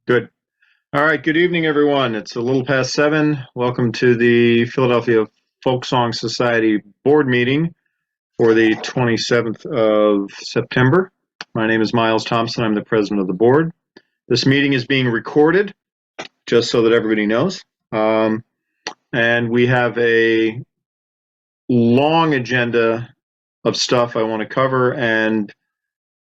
Good. All right. Good evening, everyone. It's a little past 7. Welcome to the Philadelphia Folksong Society board meeting for the 27th of September. My name is Miles Thompson. I'm the president of the board. This meeting is being recorded, just so that everybody knows. And we have a long agenda of stuff I want to cover, and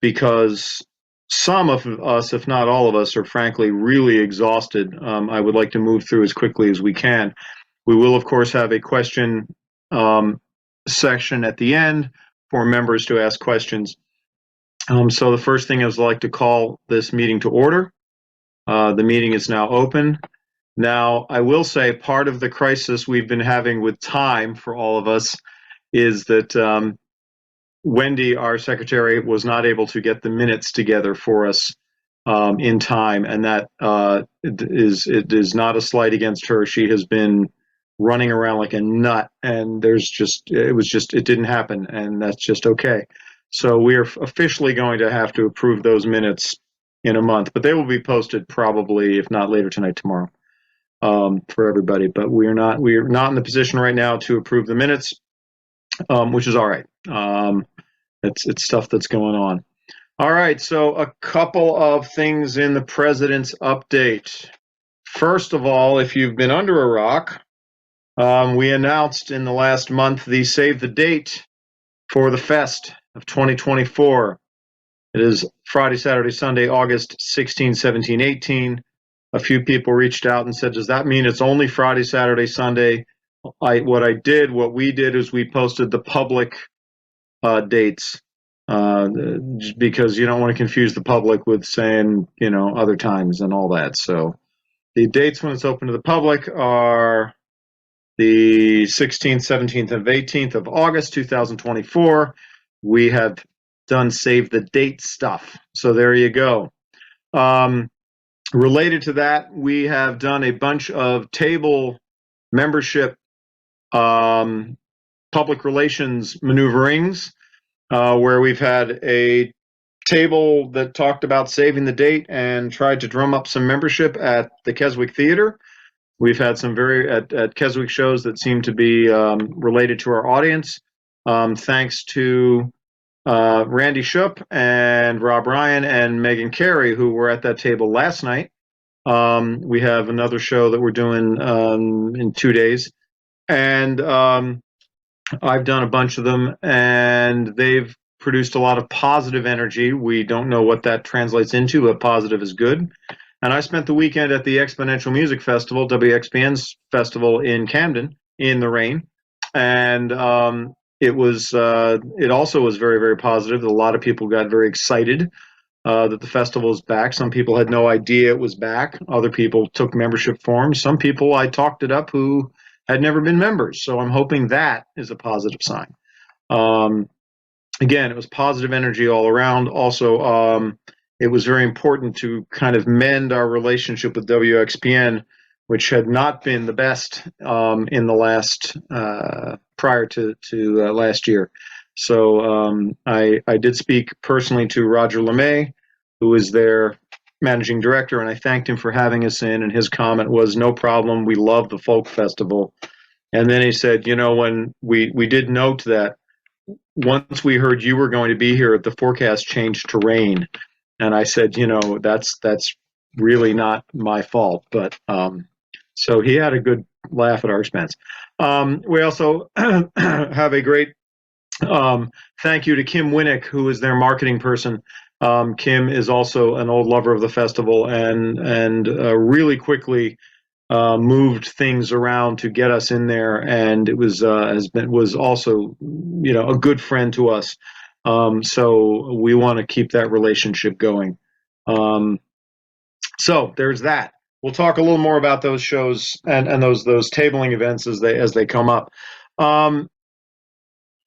because some of us, if not all of us, are frankly really exhausted, I would like to move through as quickly as we can. We will, of course, have a question section at the end for members to ask questions. So the first thing is I'd like to call this meeting to order. The meeting is now open. Now, I will say part of the crisis we've been having with time for all of us is that Wendy, our secretary, was not able to get the minutes together for us in time, and that it is not a slight against her. She has been running around like a nut, and it didn't happen, and that's just okay. So we are officially going to have to approve those minutes in a month, but they will be posted probably, if not later tonight, tomorrow, for everybody. But we are not in the position right now to approve the minutes, which is all right. It's stuff that's going on. All right, so a couple of things in the president's update. First of all, if you've been under a rock, we announced in the last month the save the date for the Fest of 2024. It is Friday, Saturday, Sunday, August 16, 17, 18. A few people reached out and said, does that mean it's only Friday, Saturday, Sunday? What we did is we posted the public dates because you don't want to confuse the public with saying, other times and all that. So the dates when it's open to the public are the 16th, 17th, and 18th of August 2024. We have done save the date stuff. So there you go. Related to that, we have done a bunch of table membership public relations maneuverings where we've had a table that talked about saving the date and tried to drum up some membership at the Keswick Theater. We've had some at Keswick shows that seem to be related to our audience. Thanks to Randy Shupp and Rob Ryan and Megan Carey, who were at that table last night. We have another show that we're doing in 2 days. And I've done a bunch of them, and they've produced a lot of positive energy. We don't know what that translates into, but positive is good. And I spent the weekend at the Exponential Music Festival, WXPN's festival in Camden, in the rain. And it also was very, very positive. A lot of people got very excited that the festival is back. Some people had no idea it was back. Other people took membership forms. Some people I talked it up who had never been members. So I'm hoping that is a positive sign. Again, it was positive energy all around. Also, it was very important to kind of mend our relationship with WXPN, which had not been the best in the last prior to last year. So I did speak personally to Roger LeMay, who is their managing director, and I thanked him for having us in, and his comment was, no problem, we love the folk festival. And then he said, when we did note that once we heard you were going to be here, the forecast changed to rain. And I said, that's really not my fault. But so he had a good laugh at our expense. We also have a great thank you to Kim Winnick, who is their marketing person. Kim is also an old lover of the festival and really quickly moved things around to get us in there, and it was also a good friend to us. So we want to keep that relationship going. So there's that. We'll talk a little more about those shows and those tabling events as they come up.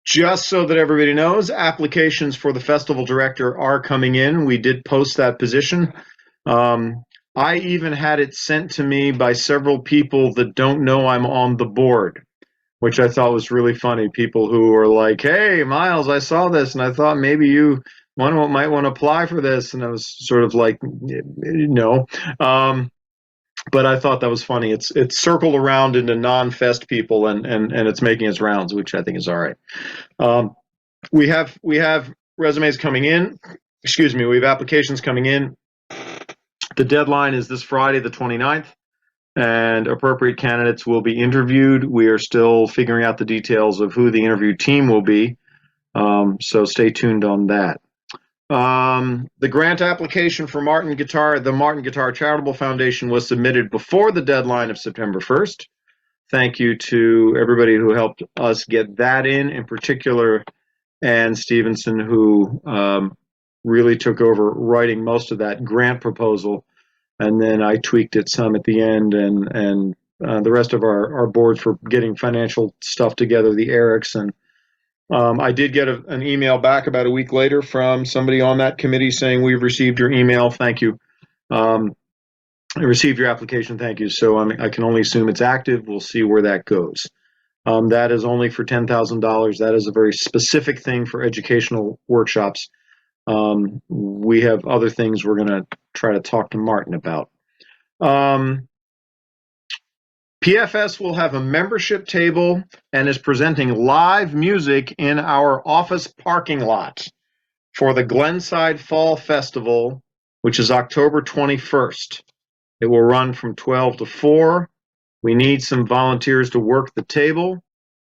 Just so that everybody knows, applications for the festival director are coming in. We did post that position. I even had it sent to me by several people that don't know I'm on the board, which I thought was really funny. People who were like, hey, Miles, I saw this, and I thought maybe you might want to apply for this. And I was sort of like, no. But I thought that was funny. It's circled around into non-fest people, and it's making its rounds, which I think is all right. We have resumes coming in. Excuse me. We have applications coming in. The deadline is this Friday, the 29th, and appropriate candidates will be interviewed. We are still figuring out the details of who the interview team will be, so stay tuned on that. The grant application for the Martin Guitar Charitable Foundation was submitted before the deadline of September 1st. Thank you to everybody who helped us get that in particular Ann Stevenson, who really took over writing most of that grant proposal. And then I tweaked it some at the end, and the rest of our board for getting financial stuff together, the Erics. And I did get an email back about a week later from somebody on that committee saying, we've received your email. Thank you. I received your application. Thank you. So I can only assume it's active. We'll see where that goes. That is only for $10,000. That is a very specific thing for educational workshops. We have other things we're going to try to talk to Martin about. PFS will have a membership table and is presenting live music in our office parking lot for the Glenside Fall Festival, which is October 21st. It will run from 12 to 4. We need some volunteers to work the table.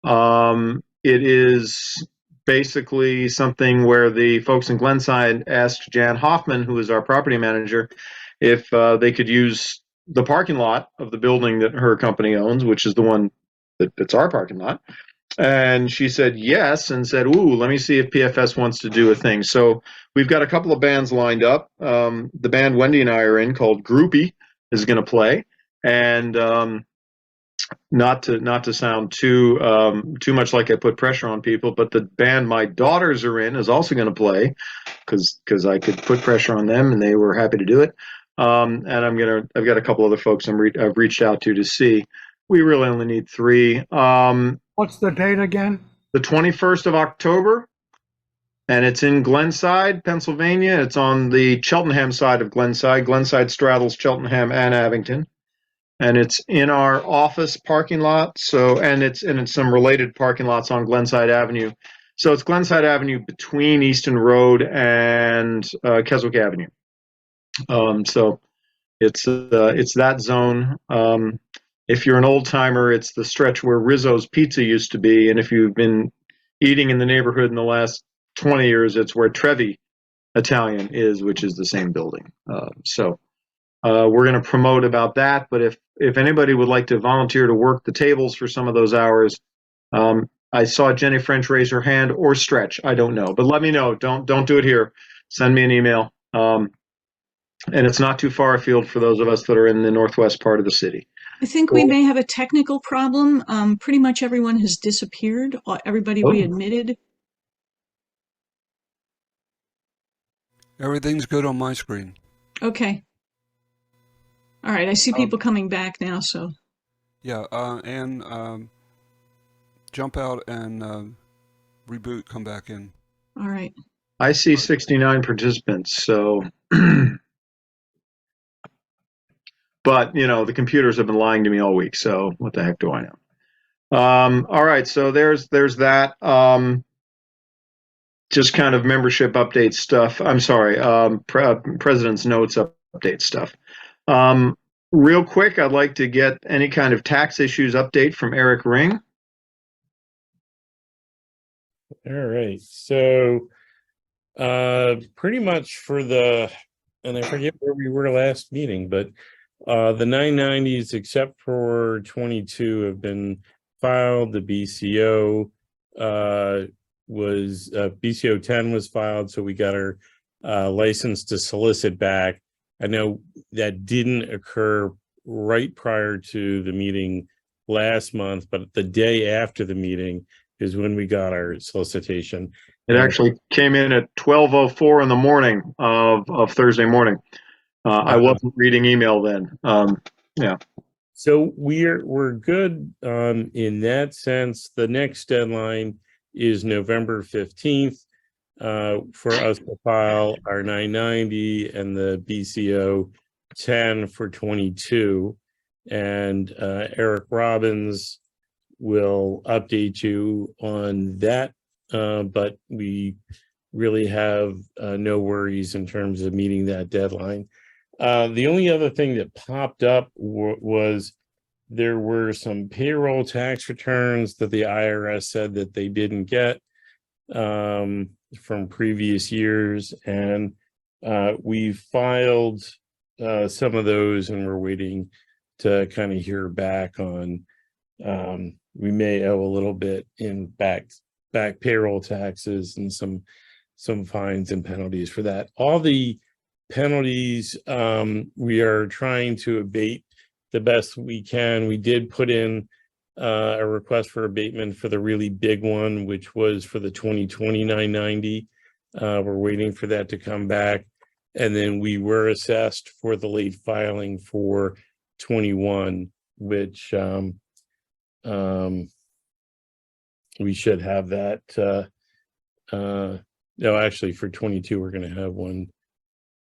It is basically something where the folks in Glenside asked Jan Hoffman, who is our property manager, if they could use the parking lot of the building that her company owns, which is the one that's our parking lot. And she said yes, and said, ooh, let me see if PFS wants to do a thing. So we've got a couple of bands lined up. The band Wendy and I are in, called Groupie, is going to play. And not to sound too much like I put pressure on people, but the band my daughters are in is also going to play, because I could put pressure on them, and they were happy to do it. And I've got a couple other folks I've reached out to see. We really only need 3. What's the date again? The 21st of October, and it's in Glenside, Pennsylvania. It's on the Cheltenham side of Glenside. Glenside straddles Cheltenham and Abington, and it's in our office parking lot. So, and it's some related parking lots on Glenside Avenue. So it's Glenside Avenue between Easton Road and Keswick Avenue. So it's that zone. If you're an old timer, it's the stretch where Rizzo's Pizza used to be, and if you've been eating in the neighborhood in the last 20 years, it's where Trevi Italian is, which is the same building. So we're going to promote about that. But if anybody would like to volunteer to work the tables for some of those hours, I saw Jenny French raise her hand, or Stretch. I don't know, but let me know. Don't do it here. Send me an email. And it's not too far afield for those of us that are in the northwest part of the city. I think we may have a technical problem. Pretty much everyone has disappeared. Everybody we admitted. Everything's good on my screen. Okay. All right, I see people coming back now, so. Yeah, and jump out and reboot, come back in. All right. I see 69 participants, so. But, the computers have been lying to me all week, so what the heck do I know? All right, so there's that. Just kind of membership update stuff. I'm sorry, President's Notes update stuff. Real quick, I'd like to get any kind of tax issues update from Eric Ring. All right, so pretty much and I forget where we were last meeting, but the 990s, except for 22, have been filed. The BCO BCO 10 was filed, so we got our license to solicit back. I know that didn't occur right prior to the meeting last month, but the day after the meeting is when we got our solicitation. It actually came in at 12:04 in the morning of Thursday morning. I wasn't reading email then. Yeah. So we're good in that sense. The next deadline is November 15th. for us to file our 990 and the BCO 10 for 22. And Eric Robbins will update you on that, but we really have no worries in terms of meeting that deadline. The only other thing that popped up was there were some payroll tax returns that the IRS said that they didn't get from previous years, and we filed some of those, and we're waiting to kind of hear back on. We may owe a little bit in back payroll taxes and some fines and penalties for that. All the penalties we are trying to abate the best we can. We did put in a request for abatement for the really big one, which was for the 2020 990. We're waiting for that to come back. And then we were assessed for the late filing for 21, which we should have that. No, actually for 22, we're going to have 1,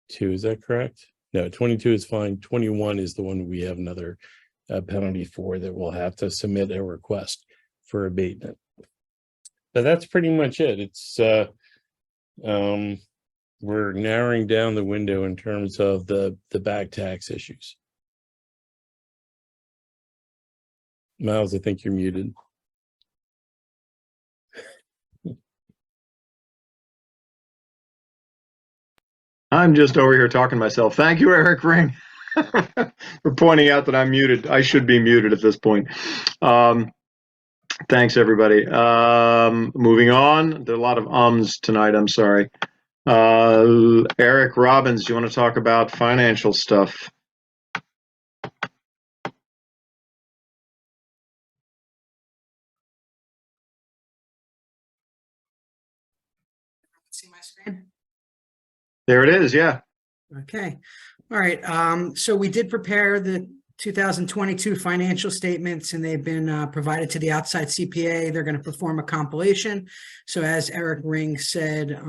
2. Is that correct? No, 22 is fine. 21 is the one we have another penalty for that we'll have to submit a request for abatement. But that's pretty much it. It's we're narrowing down the window in terms of the back tax issues. Miles, I think you're muted. I'm just over here talking to myself. Thank you, Eric Ring, for pointing out that I'm muted. I should be muted at this point. Thanks, everybody. Moving on. There are a lot of ums tonight. I'm sorry. Eric Robbins, do you want to talk about financial stuff? See my screen? There it is. Yeah. Okay. All right. So we did prepare the 2022 financial statements, and they've been provided to the outside CPA. They're going to perform a compilation. So as Eric Ring said,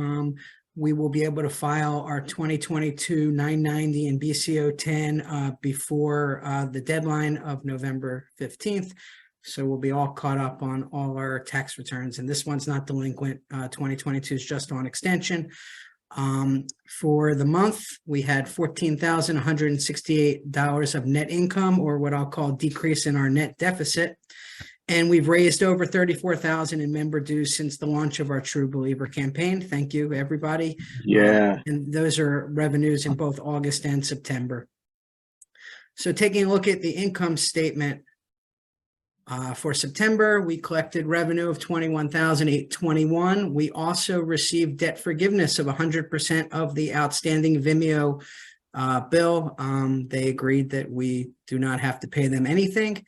we will be able to file our 2022 990 and BCO 10 before the deadline of November 15th. So we'll be all caught up on all our tax returns. And this one's not delinquent. 2022 is just on extension. For the month, we had $14,168 of net income, or what I'll call decrease in our net deficit. And we've raised over $34,000 in member dues since the launch of our True Believer campaign. Thank you, everybody. Yeah. And those are revenues in both August and September. So taking a look at the income statement, for September, we collected revenue of $21,821. We also received debt forgiveness of 100% of the outstanding Vimeo bill. They agreed that we do not have to pay them anything,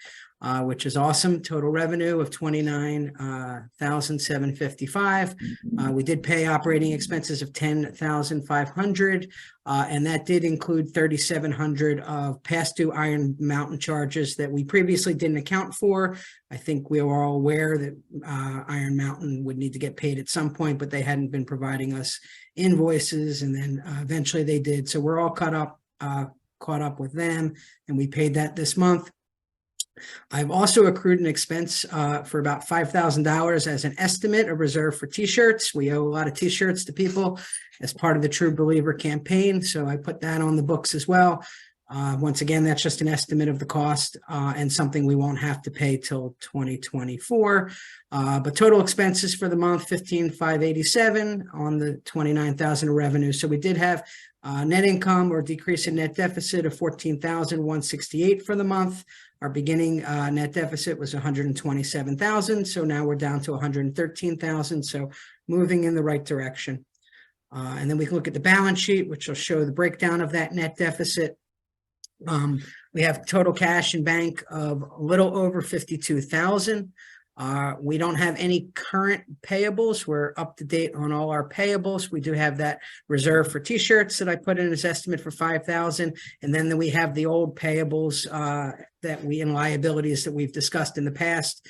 which is awesome. Total revenue of $29,755. We did pay operating expenses of $10,500, and that did include $3,700 of past due Iron Mountain charges that we previously didn't account for. I think we were all aware that Iron Mountain would need to get paid at some point, but they hadn't been providing us invoices, and then eventually they did. So we're all caught up with them, and we paid that this month. I've also accrued an expense for about $5,000 as an estimate, a reserve for t-shirts. We owe a lot of t-shirts to people as part of the True Believer campaign, so I put that on the books as well. Once again, that's just an estimate of the cost and something we won't have to pay till 2024. But total expenses for the month, $15,587 on the $29,000 of revenue. So we did have net income or decrease in net deficit of $14,168 for the month. Our beginning net deficit was $127,000. So now we're down to $113,000. So moving in the right direction. And then we can look at the balance sheet, which will show the breakdown of that net deficit. We have total cash in bank of a little over $52,000. We don't have any current payables. We're up to date on all our payables. We do have that reserve for t-shirts that I put in as estimate for $5,000. And then we have the old payables that and liabilities that we've discussed in the past.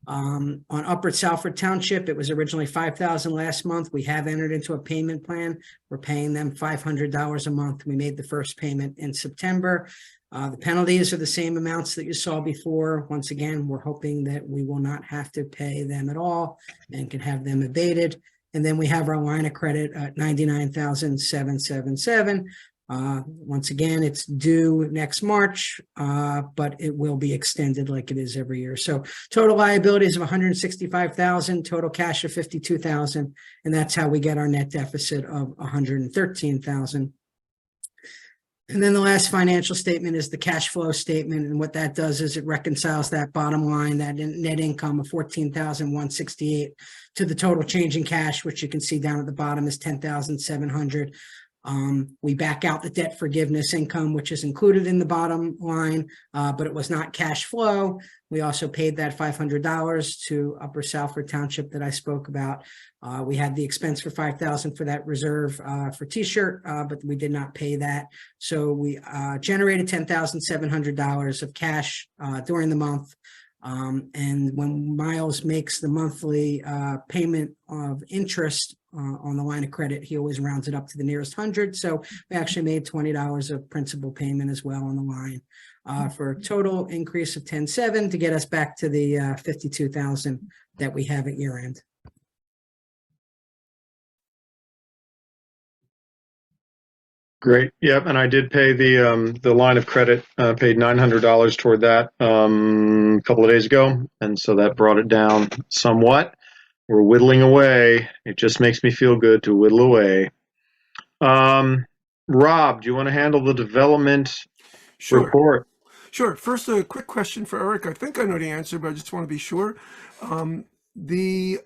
On Upper Salford Township, it was originally $5,000 last month. We have entered into a payment plan. We're paying them $500 a month. We made the first payment in September. The penalties are the same amounts that you saw before. Once again, we're hoping that we will not have to pay them at all and can have them abated. And then we have our line of credit at $99,777. Once again, it's due next March, but it will be extended like it is every year. So total liabilities of $165,000, total cash of $52,000, and that's how we get our net deficit of $113,000. And then the last financial statement is the cash flow statement, and what that does is it reconciles that bottom line, that net income of $14,168 to the total change in cash, which you can see down at the bottom is $10,700. We back out the debt forgiveness income, which is included in the bottom line, but it was not cash flow. We also paid that $500 to Upper Salford Township that I spoke about. We had the expense for $5,000 for that reserve for t-shirt, but we did not pay that. So we generated $10,700 of cash during the month. And when Miles makes the monthly payment of interest on the line of credit, he always rounds it up to the nearest 100. So we actually made $20 of principal payment as well on the line for a total increase of 10.7 to get us back to the 52,000 that we have at year end. Great. Yep. And I did pay the line of credit, paid $900 toward that a couple of days ago. And so that brought it down somewhat. We're whittling away. It just makes me feel good to whittle away. Rob, do you want to handle the development report? Sure. First, a quick question for Eric. I think I know the answer, but I just want to be sure. The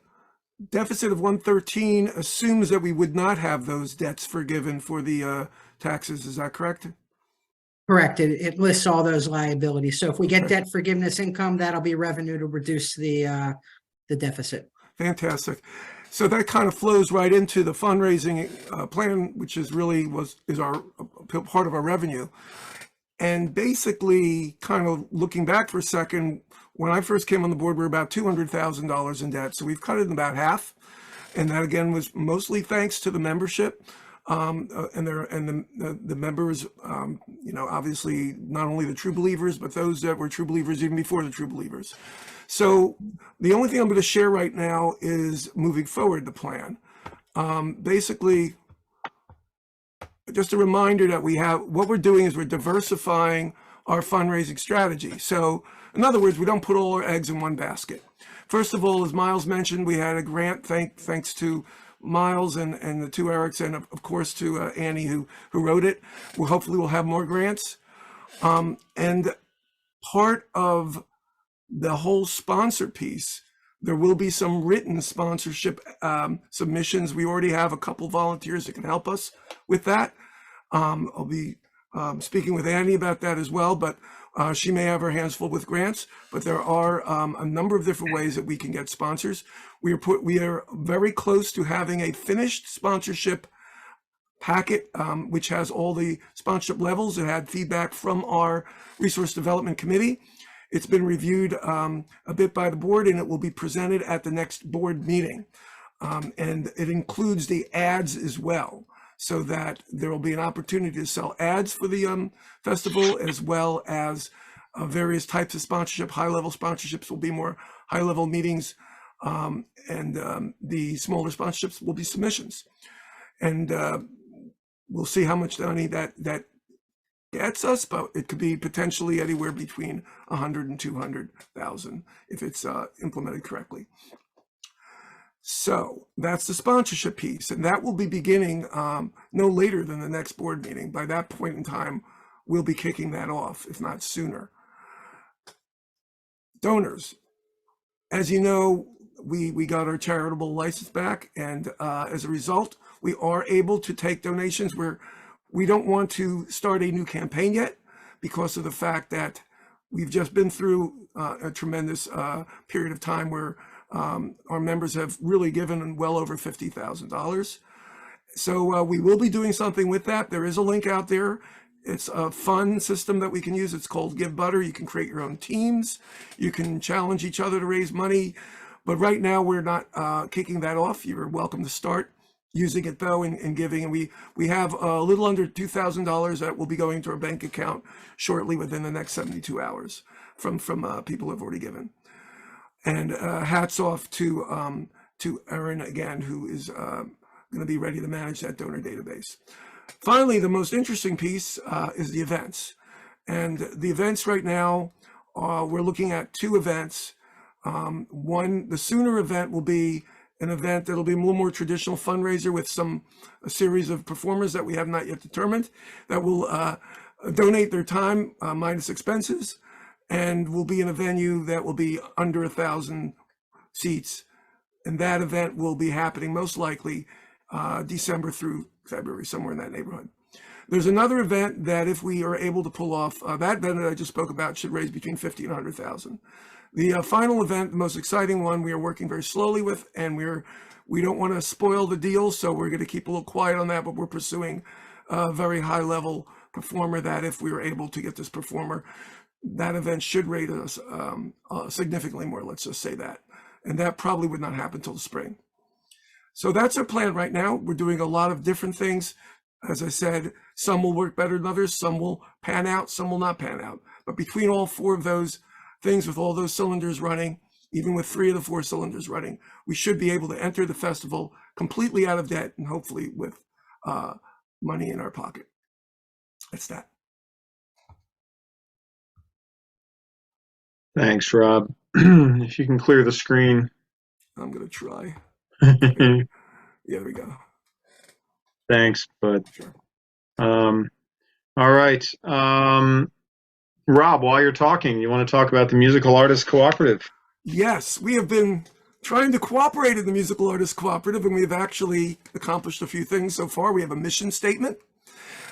deficit of 113 assumes that we would not have those debts forgiven for the taxes. Is that correct? Correct. It lists all those liabilities. So if we get debt forgiveness income, that'll be revenue to reduce the deficit. Fantastic. So that kind of flows right into the fundraising plan, which is our part of our revenue. And basically, kind of looking back for a second, when I first came on the board, we were about $200,000 in debt. So we've cut it in about half. And that, again, was mostly thanks to the membership and the members, obviously not only the true believers, but those that were true believers even before the true believers. So the only thing I'm going to share right now is moving forward the plan. Basically, just a reminder that what we're doing is we're diversifying our fundraising strategy. So in other words, we don't put all our eggs in one basket. First of all, as Miles mentioned, we had a grant thanks to Miles and the two Erics, and of course to Annie who wrote it. Hopefully we'll have more grants. And part of the whole sponsor piece, there will be some written sponsorship submissions. We already have a couple volunteers that can help us with that. I'll be speaking with Annie about that as well, but she may have her hands full with grants, but there are a number of different ways that we can get sponsors. We are very close to having a finished sponsorship packet, which has all the sponsorship levels. It had feedback from our resource development committee. It's been reviewed a bit by the board, and it will be presented at the next board meeting. And it includes the ads as well, so that there will be an opportunity to sell ads for the festival, as well as various types of sponsorship. High-level sponsorships will be more high-level meetings, and the smaller sponsorships will be submissions. And we'll see how much money that gets us, but it could be potentially anywhere between 100 and 200,000 if it's implemented correctly. So that's the sponsorship piece, and that will be beginning no later than the next board meeting. By that point in time, we'll be kicking that off, if not sooner. Donors. As you know, we got our charitable license back, and as a result, we are able to take donations. We don't want to start a new campaign yet because of the fact that we've just been through a tremendous period of time where our members have really given well over $50,000. So we will be doing something with that. There is a link out there. It's a fun system that we can use. It's called Give Butter. You can create your own teams. You can challenge each other to raise money. But right now, we're not kicking that off. You're welcome to start using it, though, and giving. And we have a little under $2,000 that will be going to our bank account shortly within the next 72 hours from people who have already given. And hats off to Erin again, who is going to be ready to manage that donor database. Finally, the most interesting piece is the events. And the events right now, we're looking at 2 events. One, the Sooner event will be an event that'll be a little more traditional fundraiser with a series of performers that we have not yet determined that will donate their time minus expenses, and will be in a venue that will be under 1,000 seats. And that event will be happening most likely December through February, somewhere in that neighborhood. There's another event that if we are able to pull off, that event that I just spoke about should raise between 50 and 100,000. The final event, the most exciting one, we are working very slowly with, and we don't want to spoil the deal, so we're going to keep a little quiet on that, but we're pursuing a very high level performer that if we were able to get this performer, that event should rate us significantly more, let's just say that. And that probably would not happen until the spring. So that's our plan right now. We're doing a lot of different things. As I said, some will work better than others, some will pan out, some will not pan out. But between all 4 of those things, with all those cylinders running, even with 3 of the 4 cylinders running, we should be able to enter the festival completely out of debt and hopefully with money in our pocket. That's that. Thanks, Rob. If you can clear the screen. I'm going to try. Thanks, There we go. bud. Sure. All right. Rob, while you're talking, you want to talk about the Musical Artists Cooperative? Yes, we have been trying to cooperate in the Musical Artists Cooperative, and we've actually accomplished a few things so far. We have a mission statement.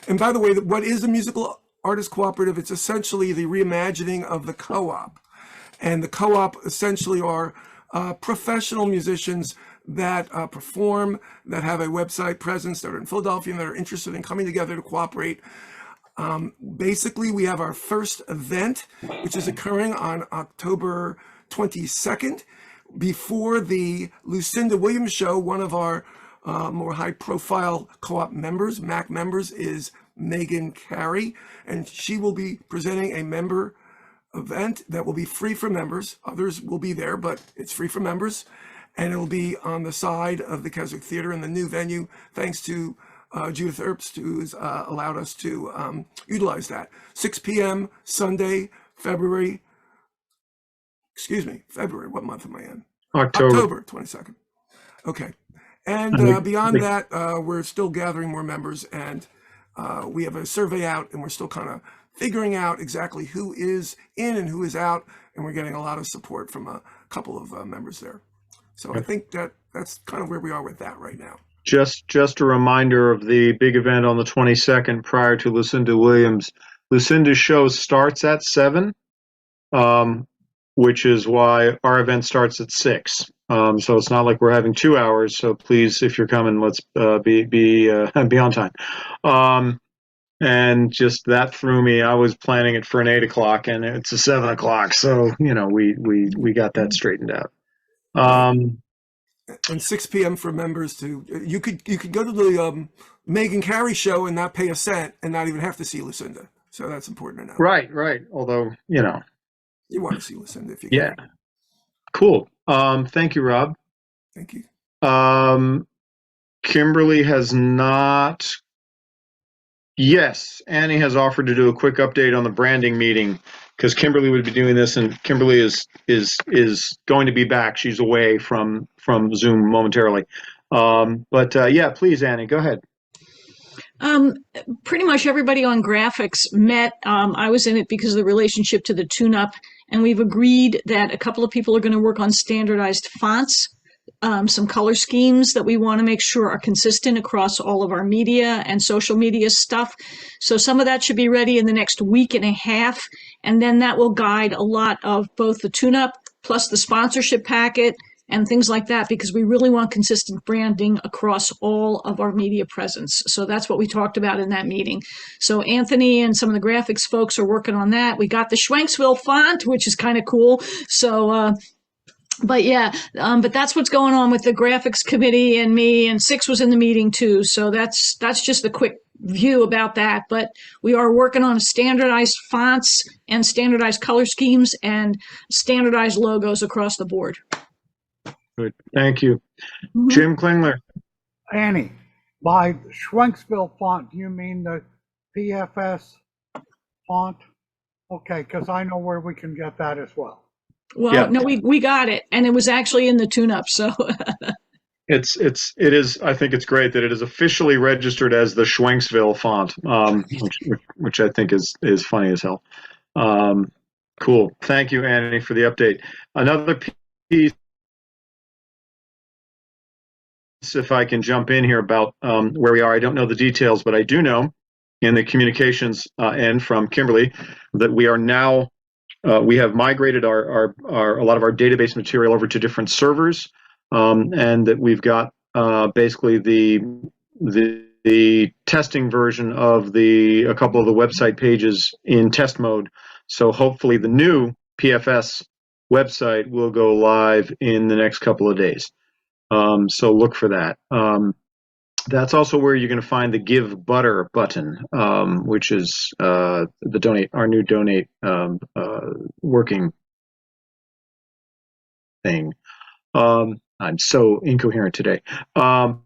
And by the way, what is a Musical Artists Cooperative? It's essentially the reimagining of the co-op. And the co-op essentially are professional musicians that perform, that have a website presence, that are in Philadelphia, and that are interested in coming together to cooperate. Basically, we have our first event, which is occurring on October 22nd, before the Lucinda Williams show. One of our more high-profile co-op members, MAC members, is Megan Carey, and she will be presenting a member event that will be free for members. Others will be there, but it's free for members, and it will be on the side of the Keswick Theater in the new venue, thanks to Judith Erbst, who's allowed us to utilize that. 6 p.m. Sunday, February, what month am I in? October 22nd. Okay. And beyond that, we're still gathering more members, and we have a survey out, and we're still kind of figuring out exactly who is in and who is out, and we're getting a lot of support from a couple of members there. So I think that's kind of where we are with that right now. Just a reminder of the big event on the 22nd prior to Lucinda Williams. Lucinda's show starts at 7, which is why our event starts at 6. So it's not like we're having 2 hours. So please, if you're coming, let's be on time. And just that threw me. I was planning it for an 8 o'clock, and it's a 7 o'clock. So we got that straightened out. And 6 p.m. for members to you could go to the Megan Carey show and not pay a cent and not even have to see Lucinda. So that's important to know. Right. Although you want to see Lucinda if you can. Yeah. Cool. Thank you, Rob. Thank you. Kimberly has not. Yes, Annie has offered to do a quick update on the branding meeting because Kimberly would be doing this, and Kimberly is going to be back. She's away from Zoom momentarily. But please, Annie, go ahead. Pretty much everybody on graphics met. I was in it because of the relationship to the tune-up, and we've agreed that a couple of people are going to work on standardized fonts, some color schemes that we want to make sure are consistent across all of our media and social media stuff. So some of that should be ready in the next week and a half, and then that will guide a lot of both the tune-up plus the sponsorship packet and things like that, because we really want consistent branding across all of our media presence. So that's what we talked about in that meeting. So Anthony and some of the graphics folks are working on that. We got the Schwenksville font, which is kind of cool. So, but yeah, but that's what's going on with the graphics committee and me, and Six was in the meeting too. So that's just a quick view about that. But we are working on standardized fonts and standardized color schemes and standardized logos across the board. Good. Thank you. Mhm. Jim Klingler. Annie, by Schwenksville font, do you mean the PFS font? Okay, because I know where we can get that as well. Well, Yeah. no, we got it, and it was actually in the tune-up. So It is. I think it's great that it is officially registered as the Schwenksville font, which I think is funny as hell. Cool. Thank you, Annie, for the update. Another piece, if I can jump in here about where we are. I don't know the details, but I do know in the communications end from Kimberly that we are now we have migrated a lot of our database material over to different servers, and that we've got basically the testing version of a couple of the website pages in test mode. So hopefully the new PFS website will go live in the next couple of days. So look for that. That's also where you're going to find the Give Butter button, which is our new donate working thing. I'm so incoherent today. But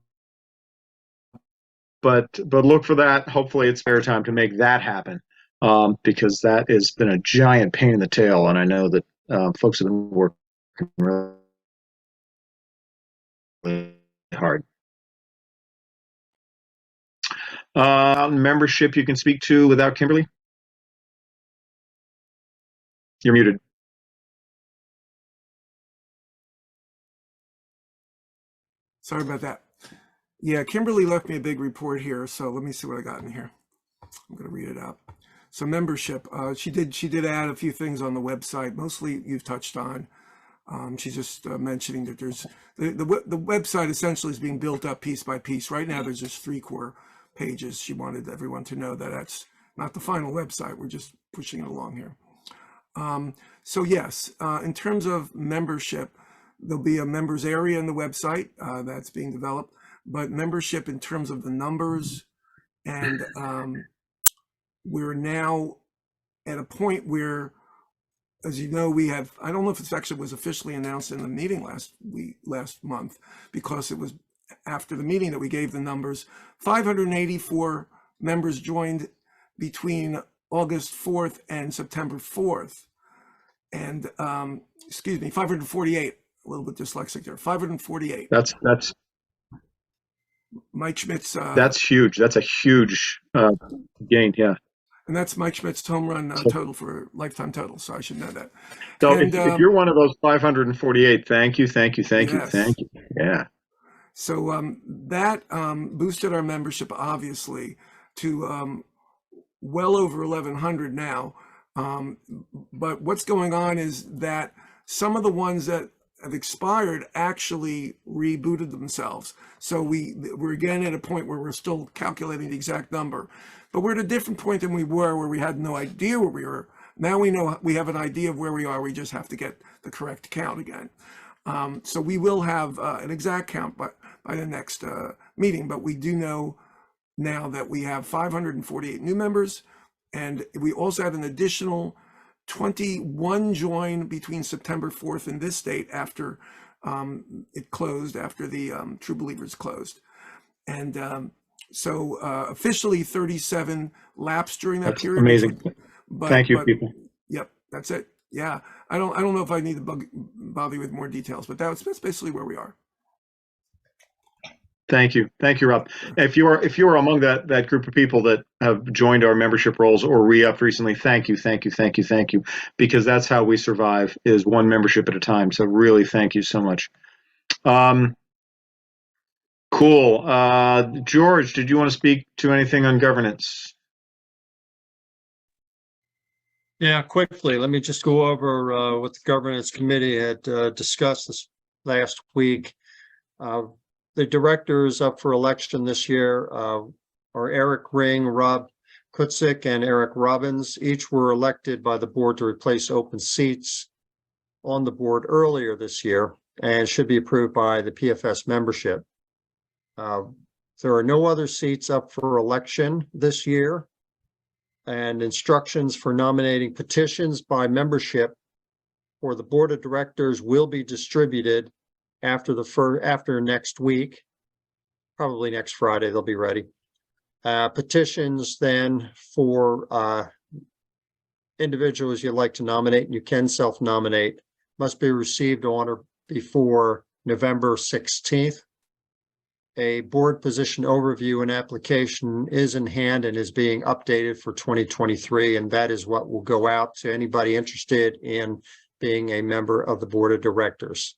look for that. Hopefully it's spare time to make that happen, because that has been a giant pain in the tail, and I know that folks have been working really hard. Membership you can speak to without Kimberly? You're muted. Sorry about that. Yeah, Kimberly left me a big report here, so let me see what I got in here. I'm going to read it out. So membership, she did add a few things on the website. Mostly you've touched on. She's just mentioning that there's the website essentially is being built up piece by piece. Right now, there's just 3 core pages. She wanted everyone to know that that's not the final website. We're just pushing it along here. So yes, in terms of membership, there'll be a members area in the website that's being developed. But membership in terms of the numbers, and we're now at a point where, as you know, we have, I don't know if it's actually was officially announced in the meeting last month, because it was after the meeting that we gave the numbers. 584 members joined between August 4th and September 4th. And, 548, a little bit dyslexic there, 548. That's Mike Schmidt's. That's huge. That's a huge gain. Yeah. And that's Mike Schmidt's home run total for lifetime total. So I should know that. So And, if you're one of those 548, thank you. Yes. Yeah. So that boosted our membership, obviously, to well over 1,100 now. But what's going on is that some of the ones that have expired actually rebooted themselves. So we're again at a point where we're still calculating the exact number, but we're at a different point than we were, where we had no idea where we were. Now we know, we have an idea of where we are. We just have to get the correct count again. So we will have an exact count by the next meeting, but we do know now that we have 548 new members, and we also had an additional 21 join between September 4th and this date, after it closed, after the True Believers closed. And so officially 37 lapsed during that period. Amazing. Thank you, people. Yep, that's it. Yeah, I don't know if I need to bother you with more details, but that's basically where we are. Thank you, Rob. If you're among that group of people that have joined our membership rolls or re-upped recently, thank you, because that's how we survive, is one membership at a time. So really, thank you so much. Cool. George, did you want to speak to anything on governance? Yeah, quickly, let me just go over what the governance committee had discussed last week. The directors up for election this year are Eric Ring, Rob Kutzik, and Eric Robbins. Each were elected by the board to replace open seats on the board earlier this year and should be approved by the PFS membership. There are no other seats up for election this year, and instructions for nominating petitions by membership for the board of directors will be distributed after next week, probably next Friday, they'll be ready. Petitions then for individuals you'd like to nominate, and you can self-nominate, must be received on or before November 16th. A board position overview and application is in hand and is being updated for 2023, and that is what will go out to anybody interested in being a member of the board of directors.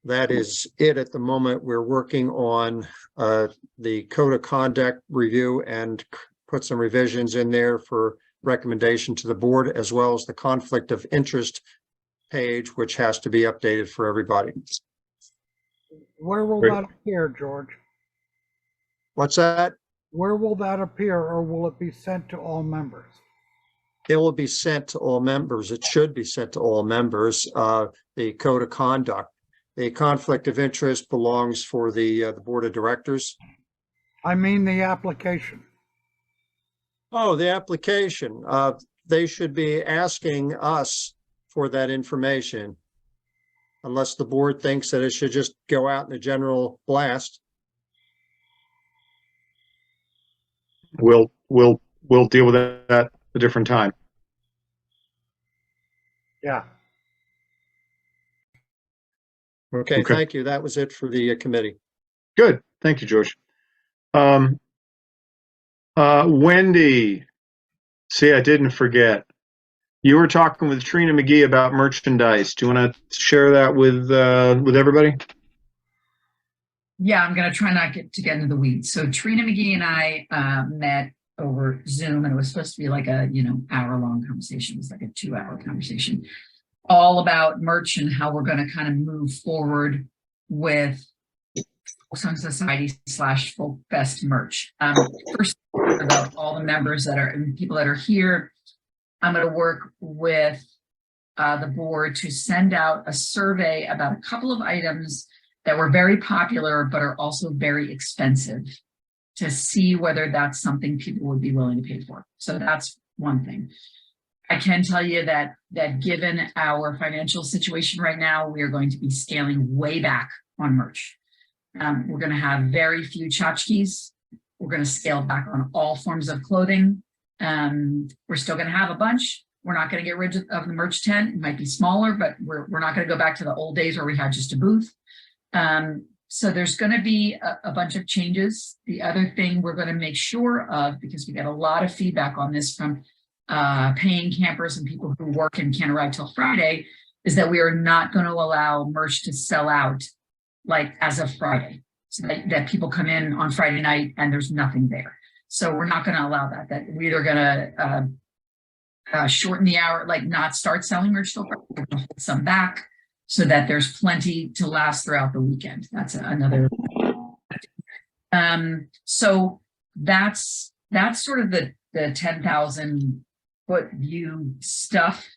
That is it at the moment. We're working on the code of conduct review and put some revisions in there for recommendation to the board, as well as the conflict of interest page, which has to be updated for everybody. Where will Great. that appear, George? What's that? Where will that appear, or will it be sent to all members? It will be sent to all members. It should be sent to all members. The code of conduct. The conflict of interest belongs for the board of directors. I mean the application. Oh, the application. They should be asking us for that information, unless the board thinks that it should just go out in a general blast. We'll deal with that a different time. Yeah. Okay, Okay. thank you. That was it for the committee. Good. Thank you, George. Wendy, see, I didn't forget. You were talking with Trina McGee about merchandise. Do you want to share that with everybody? Yeah, I'm going to try not to get into the weeds. So Trina McGee and I met over Zoom, and it was supposed to be like a, hour-long conversation. It was like a 2-hour conversation, all about merch and how we're going to kind of move forward with Folksong Society / Folk Fest merch. First, about all the members and people that are here, I'm going to work with the board to send out a survey about a couple of items that were very popular, but are also very expensive, to see whether that's something people would be willing to pay for. So that's one thing. I can tell you that given our financial situation right now, we are going to be scaling way back on merch. We're going to have very few tchotchkes. We're going to scale back on all forms of clothing. We're still going to have a bunch. We're not going to get rid of the merch tent. It might be smaller, but we're not going to go back to the old days where we had just a booth. So there's going to be a bunch of changes. The other thing we're going to make sure of, because we get a lot of feedback on this from paying campers and people who work and can't arrive till Friday, is that we are not going to allow merch to sell out like as of Friday, so that people come in on Friday night and there's nothing there. So we're not going to allow that. That we're either going to shorten the hour, like not start selling merch till Friday. We're going to hold some back so that there's plenty to last throughout the weekend. That's another. So that's sort of the 10,000 foot view stuff.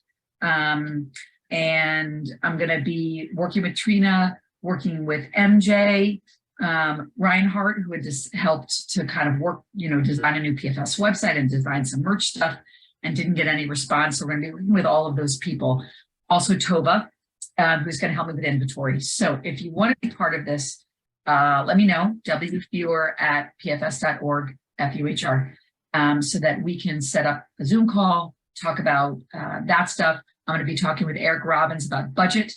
And I'm going to be working with Trina, working with MJ, Reinhardt, who had just helped to kind of work, design a new PFS website and design some merch stuff, and didn't get any response. So we're going to be working with all of those people. Also Tova, who's going to help me with inventory. So if you want to be part of this, let me know, wfuhr@pfs.org, FUHR, so that we can set up a Zoom call, talk about that stuff. I'm going to be talking with Eric Robbins about budget.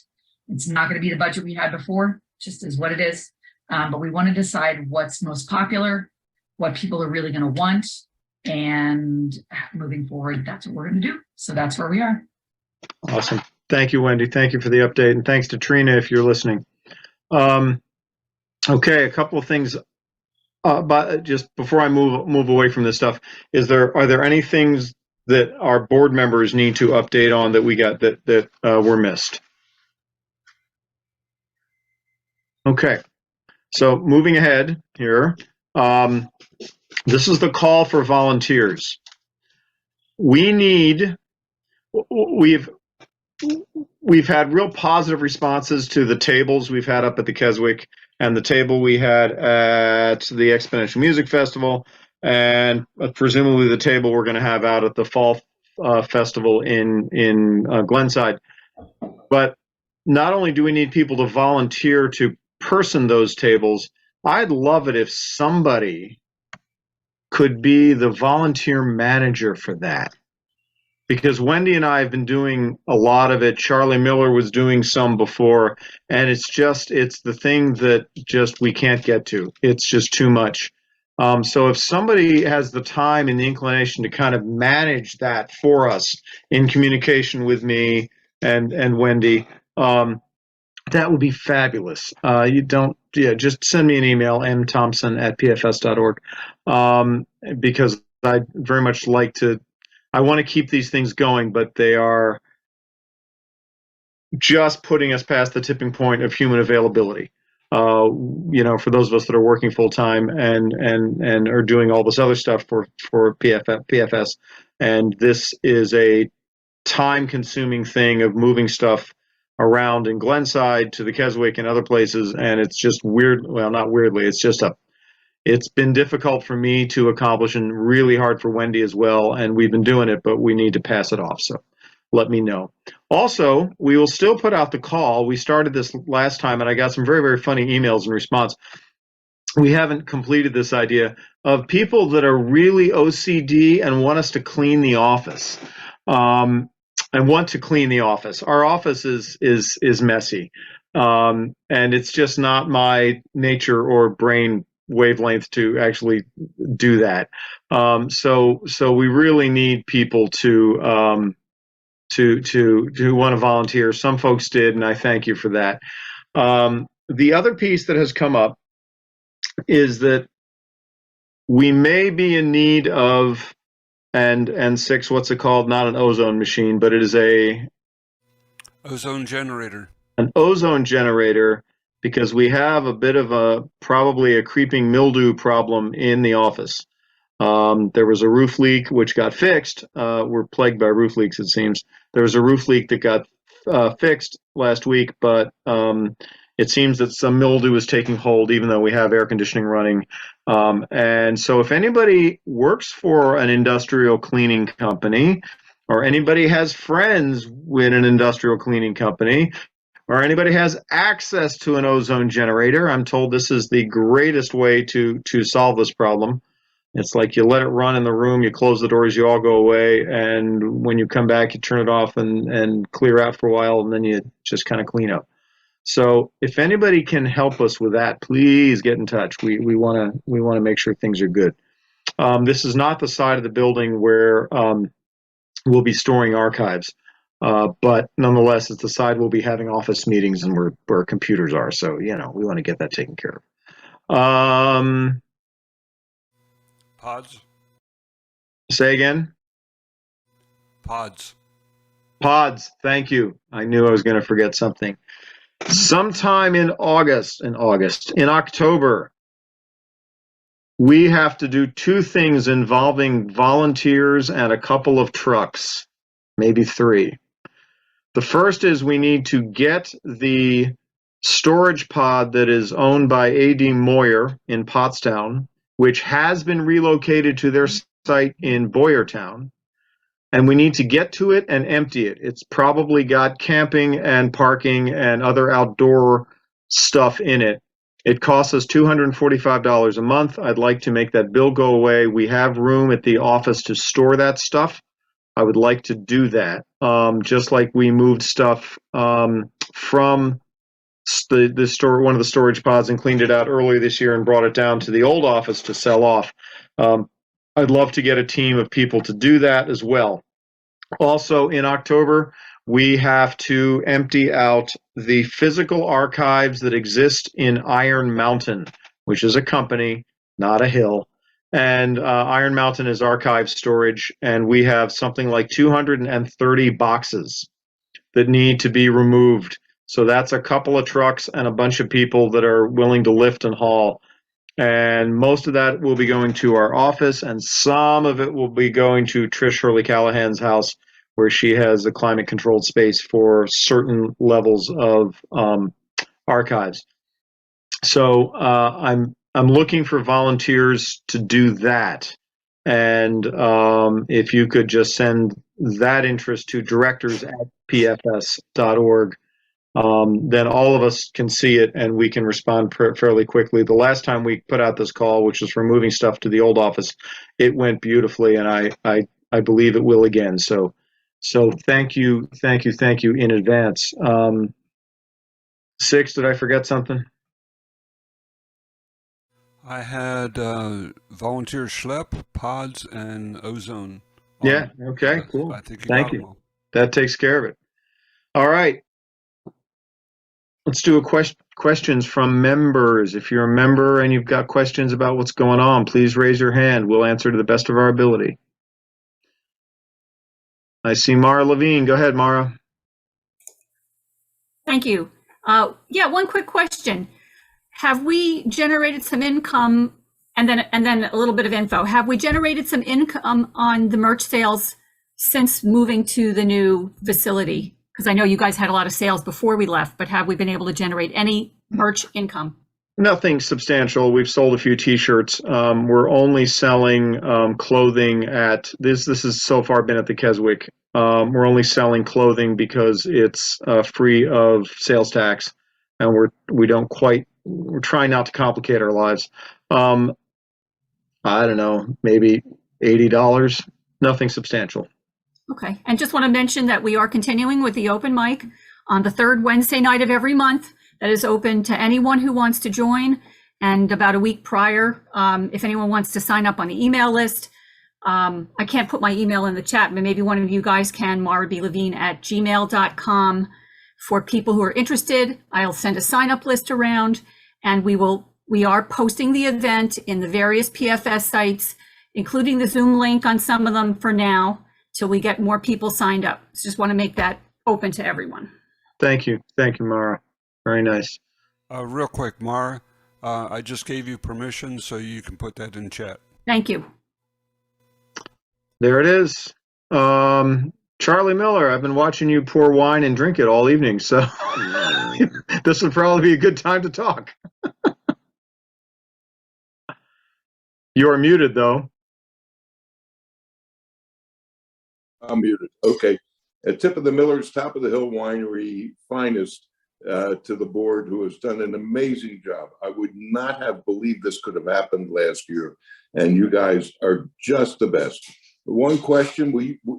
It's not going to be the budget we had before, just is what it is. But we want to decide what's most popular, what people are really going to want, and moving forward, that's what we're going to do. So that's where we are. Awesome. Thank you, Wendy. Thank you for the update, and thanks to Trina if you're listening. Okay, a couple of things. But just before I move away from this stuff, are there any things that our board members need to update on that we got that were missed? Okay, so moving ahead here, this is the call for volunteers. We've had real positive responses to the tables we've had up at the Keswick and the table we had at the Exponential Music Festival, and presumably the table we're going to have out at the Fall Festival in Glenside. But not only do we need people to volunteer to person those tables, I'd love it if somebody could be the volunteer manager for that. Because Wendy and I have been doing a lot of it. Charlie Miller was doing some before, and it's the thing that just we can't get to. It's just too much. So if somebody has the time and the inclination to kind of manage that for us in communication with me and Wendy, that would be fabulous. Just send me an email, mthompson@pfs.org, because I'd very much like to. I want to keep these things going, but they are just putting us past the tipping point of human availability. For those of us that are working full time and are doing all this other stuff for PFS, and this is a time-consuming thing of moving stuff around in Glenside to the Keswick and other places, and it's just weird. Well, not weirdly, it's been difficult for me to accomplish and really hard for Wendy as well, and we've been doing it, but we need to pass it off, so let me know. Also, we will still put out the call. We started this last time, and I got some very, very funny emails in response. We haven't completed this idea of people that are really OCD and want us to clean the office. And want to clean the office. Our office is messy, and it's just not my nature or brain wavelength to actually do that. So we really need people to want to volunteer. Some folks did, and I thank you for that. The other piece that has come up is that we may be in need of and six, what's it called? Not an ozone machine, but it is an ozone generator, because we have a bit of probably a creeping mildew problem in the office. There was a roof leak which got fixed. We're plagued by roof leaks, it seems. There was a roof leak that got fixed last week, but it seems that some mildew is taking hold, even though we have air conditioning running. And so if anybody works for an industrial cleaning company, or anybody has friends with an industrial cleaning company, or anybody has access to an ozone generator, I'm told this is the greatest way to solve this problem. It's like you let it run in the room, you close the doors, you all go away, and when you come back, you turn it off and clear out for a while, and then you just kind of clean up. So if anybody can help us with that, please get in touch. We want to make sure things are good. This is not the side of the building where we'll be storing archives, but nonetheless, it's the side we'll be having office meetings and where computers are. So we want to get that taken care of. Pods. Say again. Pods. Thank you. I knew I was going to forget something. Sometime in October, we have to do two things involving volunteers and a couple of trucks, maybe three. The first is we need to get the storage pod that is owned by A.D. Moyer in Pottstown, which has been relocated to their site in Boyertown. And we need to get to it and empty it. It's probably got camping and parking and other outdoor stuff in it. It costs us $245 a month. I'd like to make that bill go away. We have room at the office to store that stuff. I would like to do that. Just like we moved stuff from the store, one of the storage pods, and cleaned it out earlier this year and brought it down to the old office to sell off. I'd love to get a team of people to do that as well. Also in October, we have to empty out the physical archives that exist in Iron Mountain, which is a company, not a hill. And Iron Mountain is archive storage, and we have something like 230 boxes that need to be removed So that's a couple of trucks and a bunch of people that are willing to lift and haul. And most of that will be going to our office, and some of it will be going to Trish Hurley Callahan's house, where she has a climate controlled space for certain levels of archives. So I'm looking for volunteers to do that. And if you could just send that interest to directors@pfs.org, then all of us can see it and we can respond fairly quickly. The last time we put out this call, which was for moving stuff to the old office, it went beautifully, and I believe it will again. So thank you in advance. 6, did I forget something? I had volunteer schlep, pods, and ozone. Yeah. Okay. Cool. I think Thank got them you. all. That takes care of it. All right. Let's do questions from members. If you're a member and you've got questions about what's going on, please raise your hand. We'll answer to the best of our ability. I see Mara Levine. Go ahead, Mara. Thank you. Yeah, one quick question. Have we generated some income, and then a little bit of info? Have we generated some income on the merch sales since moving to the new facility? Because I know you guys had a lot of sales before we left, but have we been able to generate any merch income? Nothing substantial. We've sold a few T-shirts. We're only selling clothing at this. This has so far been at the Keswick. We're only selling clothing because it's free of sales tax, and we're trying not to complicate our lives. I don't know, maybe $80. Nothing substantial. Okay, and just want to mention that we are continuing with the open mic on the third Wednesday night of every month. That is open to anyone who wants to join. And about a week prior, if anyone wants to sign up on the email list, I can't put my email in the chat, but maybe one of you guys can, marablevine@gmail.com. For people who are interested, I'll send a sign up list around, and we are posting the event in the various PFS sites, including the Zoom link on some of them for now, till we get more people signed up. So just want to make that open to everyone. Thank you, Mara. Very nice. Real quick, Mara, I just gave you permission, so you can put that in chat. Thank you. There it is. Charlie Miller, I've been watching you pour wine and drink it all evening, so this would probably be a good time to talk. You are muted, though. I'm muted. Okay. A tip of the Miller's Top of the Hill Winery finest to the board, who has done an amazing job. I would not have believed this could have happened last year, and you guys are just the best. One question,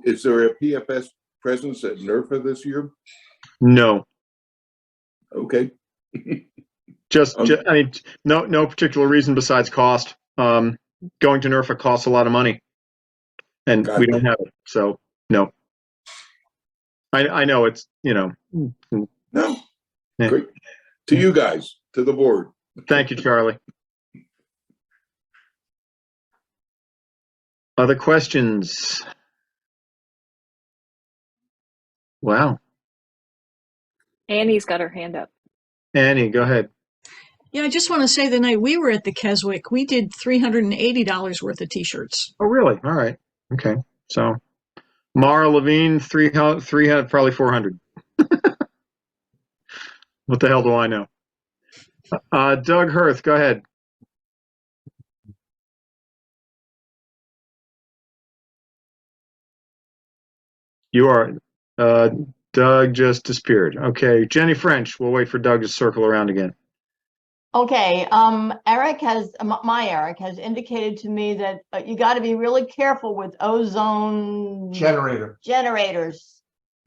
is there a PFS presence at NERFA this year? No. Okay. I mean, no particular reason besides cost. Going to NERFA costs a lot of money, and we don't have it, so no. I know it's, No. Yeah. Great. To you guys, to the board. Thank you, Charlie. Other questions? Wow. Annie's got her hand up. Annie, go ahead. Yeah, I just want to say the night we were at the Keswick, we did $380 worth of T-shirts. Oh, really? All right. Okay. So Mara Levine, 300, probably 400. What the hell do I know? Doug Hirth, go ahead. You are. Doug just disappeared. Okay, Jenny French. We'll wait for Doug to circle around again. Okay, Eric has indicated to me that you got to be really careful with ozone generators.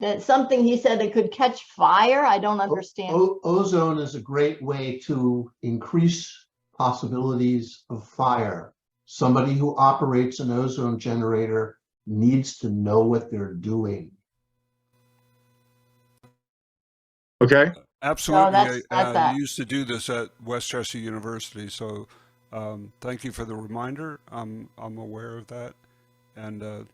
That's something he said that could catch fire. I don't understand. Ozone is a great way to increase possibilities of fire. Somebody who operates an ozone generator needs to know what they're doing. Okay. Absolutely. that's that. I used to do this at Westchester University, so thank you for the reminder. I'm aware of that, and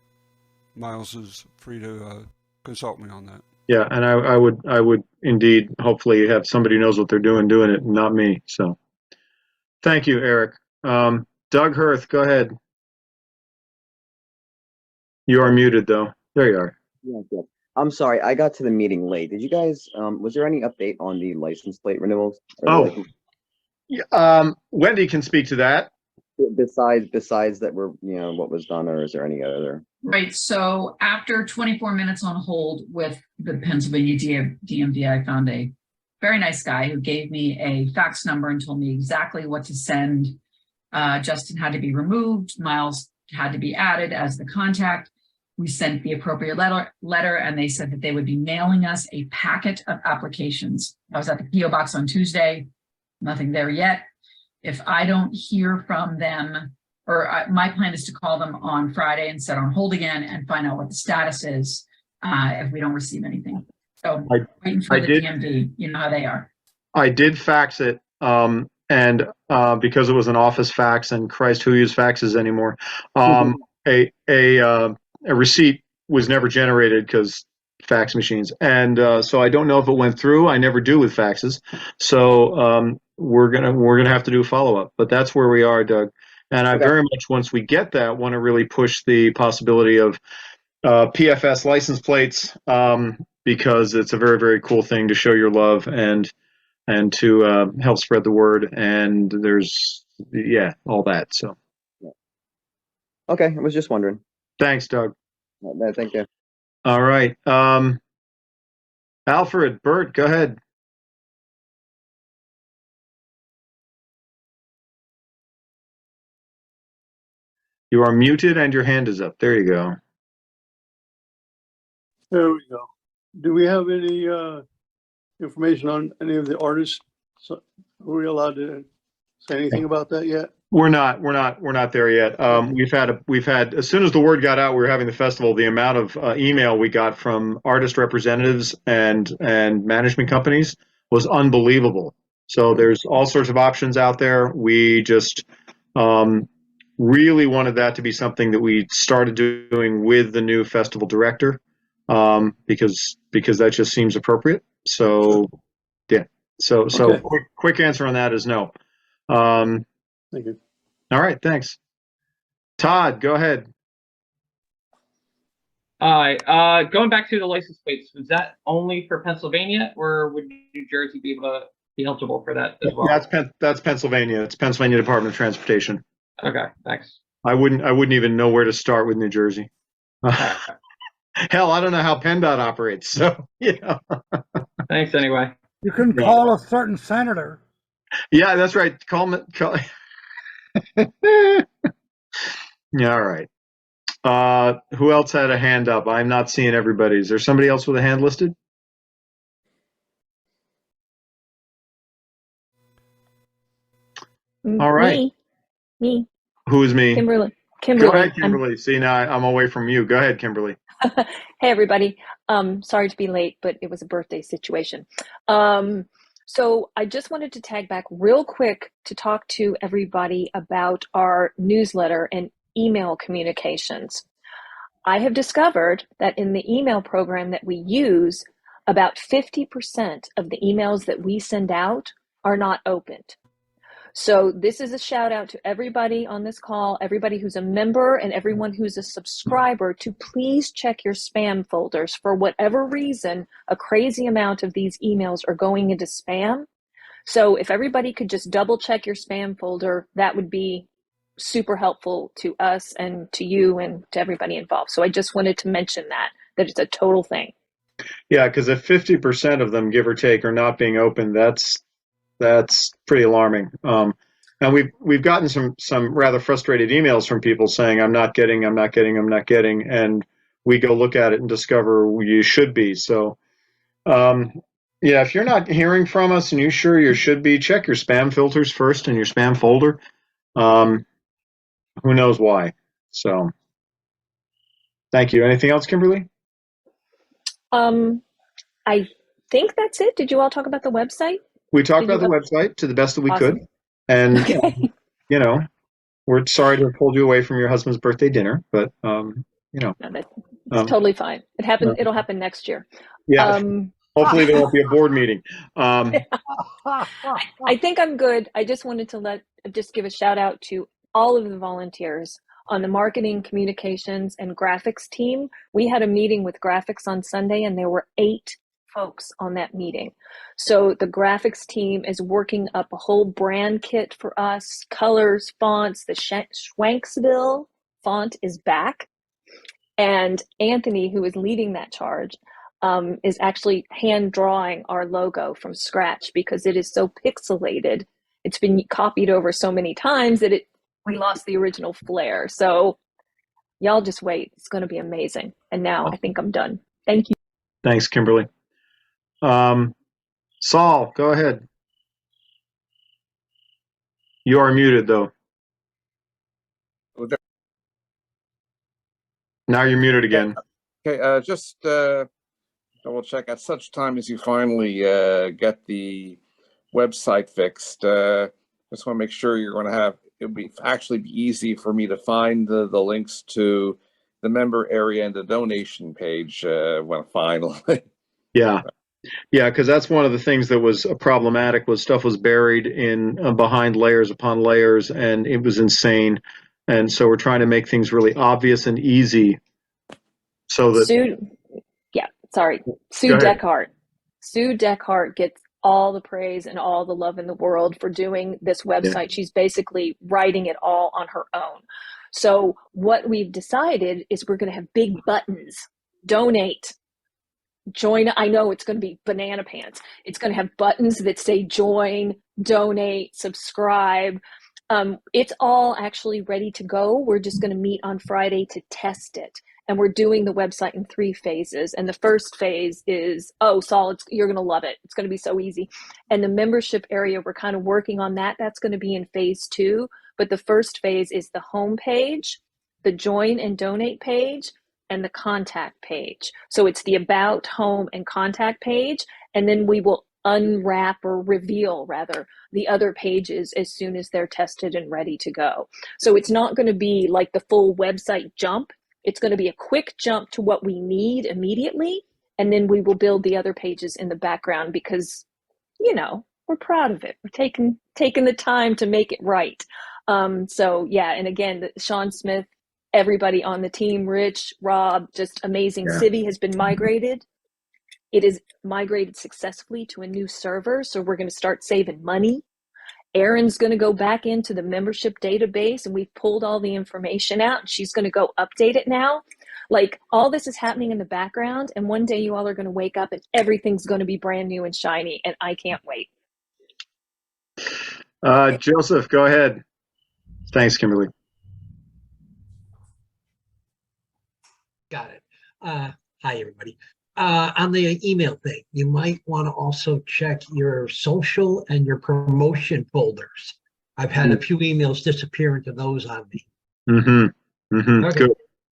Miles is free to consult me on that. Yeah, and I would indeed hopefully have somebody who knows what they're doing it, and not me. So, thank you, Eric. Doug Hirth, go ahead. You are muted, though. There you are. Yeah, good. I'm sorry, I got to the meeting late. Did you guys, was there any update on the license plate renewals? Oh, Wendy can speak to that. Besides that we're, what was done, or is there any other? Right. So after 24 minutes on hold with the Pennsylvania DMV, I found a very nice guy who gave me a fax number and told me exactly what to send. Justin had to be removed. Miles had to be added as the contact. We sent the appropriate letter, and they said that they would be mailing us a packet of applications. I was at the PO box on Tuesday, nothing there yet. If I don't hear from them, my plan is to call them on Friday and set on hold again and find out what the status is if we don't receive anything. So waiting for the DMV, you know how they are. I did fax it, and because it was an office fax, and Christ, who uses faxes anymore? A receipt was never generated because fax machines, and so I don't know if it went through. I never do with faxes, so we're gonna have to do a follow up. But that's where we are, Doug. And I very much, once we get that, want to really push the possibility of PFS license plates, because it's a very, very cool thing to show your love and to help spread the word. And there's all that. So. Okay, I was just wondering. Thanks, Doug. No, thank you. All right. Alfred, Bert, go ahead. You are muted and your hand is up. There you go. There we go. Do we have any information on any of the artists? So are we allowed to say anything about that yet? We're not there yet. We've had, as soon as the word got out, we were having the festival, the amount of email we got from artist representatives and management companies was unbelievable. So there's all sorts of options out there. We just really wanted that to be something that we started doing with the new festival director, because that just seems appropriate. So yeah. So Okay. quick answer on that is no. Thank you. All right, thanks. Todd, go ahead. Hi. Going back to the license plates, was that only for Pennsylvania, or would New Jersey be able to be eligible for that as well? That's Pennsylvania. It's Pennsylvania Department of Transportation. Okay, thanks. I wouldn't even know where to start with New Jersey. Hell, I don't know how PennDOT operates. So Thanks anyway. You can call a certain senator. Yeah, that's right. Call. Yeah, all right. Who else had a hand up? I'm not seeing everybody. Is there somebody else with a hand listed? All right. Me. Who is me? Kimberly. Go ahead, Kimberly. See, now I'm away from you. Go ahead, Kimberly. Hey, everybody. Sorry to be late, but it was a birthday situation. So I just wanted to tag back real quick to talk to everybody about our newsletter and email communications. I have discovered that in the email program that we use, about 50% of the emails that we send out are not opened. So this is a shout out to everybody on this call, everybody who's a member and everyone who's a subscriber, to please check your spam folders. For whatever reason, a crazy amount of these emails are going into spam. So if everybody could just double check your spam folder, that would be super helpful to us and to you and to everybody involved. So I just wanted to mention that it's a total thing. Yeah, because if 50% of them, give or take, are not being opened, that's pretty alarming. And we've gotten some rather frustrated emails from people saying, I'm not getting, and we go look at it and discover you should be. So, yeah, if you're not hearing from us and you're sure you should be, check your spam filters first in your spam folder. Who knows why? So, thank you. Anything else, Kimberly? I think that's it. Did you all talk about the website? We talked about the website to the best that we could. And, okay. we're sorry to have pulled you away from your husband's birthday dinner, but No, it's totally fine. It'll happen next year. Yeah. Hopefully there won't be a board meeting. I think I'm good. I just wanted to just give a shout out to all of the volunteers on the marketing, communications, and graphics team. We had a meeting with graphics on Sunday, and there were 8 folks on that meeting. So the graphics team is working up a whole brand kit for us, colors, fonts. The Schwanksville font is back. And Anthony, who is leading that charge, is actually hand drawing our logo from scratch because it is so pixelated. It's been copied over so many times that we lost the original flair. So y'all just wait. It's going to be amazing. And now I think I'm done. Thank you. Thanks, Kimberly. Saul, go ahead. You are muted, though. Now you're muted again. Okay, just double check. At such time as you finally get the website fixed, just want to make sure you're going to have it'll be easy for me to find the links to the member area and the donation page when finally. Yeah, because that's one of the things that was problematic. Was stuff was buried in behind layers upon layers, and it was insane. And so we're trying to make things really obvious and easy. So that Sue Deckhart. Sue Deckhart gets all the praise and all the love in the world for doing this website. Yeah. She's basically writing it all on her own. So what we've decided is we're going to have big buttons. Donate. Join. I know it's going to be banana pants. It's going to have buttons that say join, donate, subscribe. It's all actually ready to go. We're just going to meet on Friday to test it. And we're doing the website in 3 phases. And the first phase is, Saul, you're going to love it. It's going to be so easy. And the membership area, we're kind of working on that. That's going to be in phase 2. But the first phase is the home page, the join and donate page, and the contact page. So it's the about, home, and contact page. And then we will unwrap or reveal rather the other pages as soon as they're tested and ready to go. So it's not going to be like the full website jump. It's going to be a quick jump to what we need immediately. And then we will build the other pages in the background because, we're proud of it. We're taking the time to make it right. So yeah. And again, Sean Smith, everybody on the team, Rich, Rob, just amazing. Yeah. Civi has been migrated. It is migrated successfully to a new server. So we're going to start saving money. Erin's going to go back into the membership database and we've pulled all the information out and she's going to go update it now. Like all this is happening in the background and one day you all are going to wake up and everything's going to be brand new and shiny and I can't wait. Joseph, go ahead. Thanks, Kimberly. Got it. Hi, everybody. On the email thing, you might want to also check your social and your promotion folders. I've had a few emails disappear into those on me. Okay.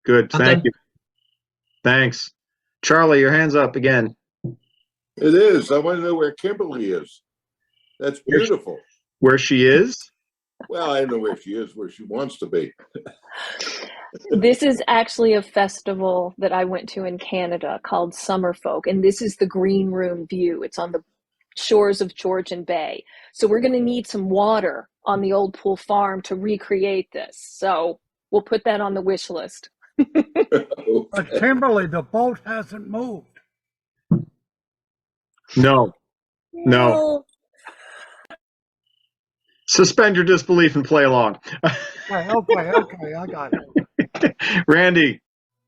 Good. Thank you. Thanks. Charlie, your hand's up again. It is. I want to know where Kimberly is. That's beautiful. Where she is? Well, I don't know where she is, where she wants to be. This is actually a festival that I went to in Canada called Summerfolk, and this is the green room view. It's on the shores of Georgian Bay. So we're going to need some water on the old pool farm to recreate this. So we'll put that on the wish list. But Kimberly, the boat hasn't moved. No. Suspend your disbelief and play along. Okay, I got it. Randy.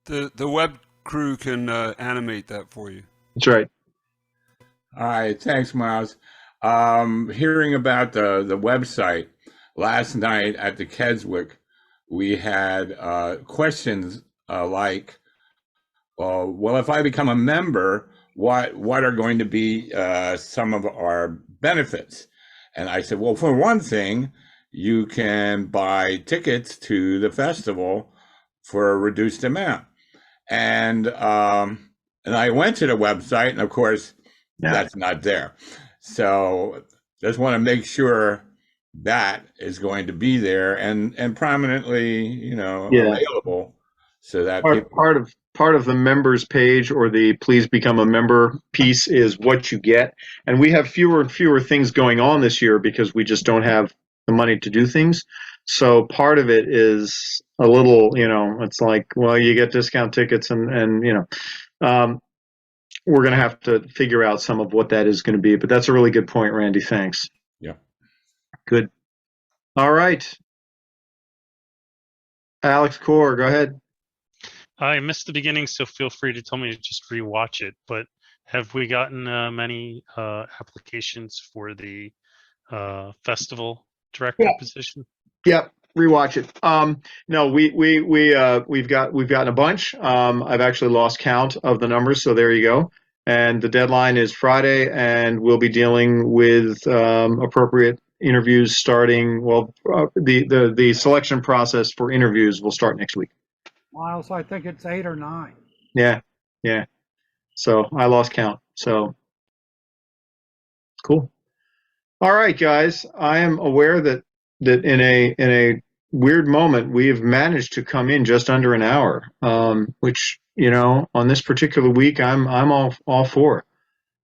The web crew can animate that for you. That's right. All right, thanks, Miles. Hearing about the website, last night at the Keswick, we had questions like, well, if I become a member, what are going to be some of our benefits? And I said, well, for one thing, you can buy tickets to the festival for a reduced amount. And I went to the website, and of course, that's not there. So just want to make sure that is going to be there and prominently, available so that Part of the members page or the please become a member piece is what you get. And we have fewer and fewer things going on this year because we just don't have the money to do things. So part of it is a little, it's like, well, you get discount tickets and we're going to have to figure out some of what that is going to be. But that's a really good point, Randy. Thanks. Yeah. Good. All right. Alex Core, go ahead. I missed the beginning, so feel free to tell me to just rewatch it. But have we gotten many applications for the festival director position? Yep, rewatch it. No, we've gotten a bunch. I've actually lost count of the numbers, so there you go. And the deadline is Friday, and we'll be dealing with appropriate interviews starting. Well, the selection process for interviews will start next week. Miles, I think it's 8 or 9. Yeah. So I lost count. So cool. All right, guys. I am aware that in a weird moment we have managed to come in just under an hour, which on this particular week I'm all for.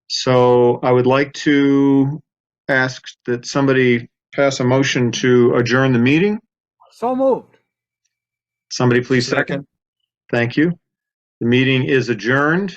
So I would like to ask that somebody pass a motion to adjourn the meeting. So moved. Somebody please second. Thank you. The meeting is adjourned.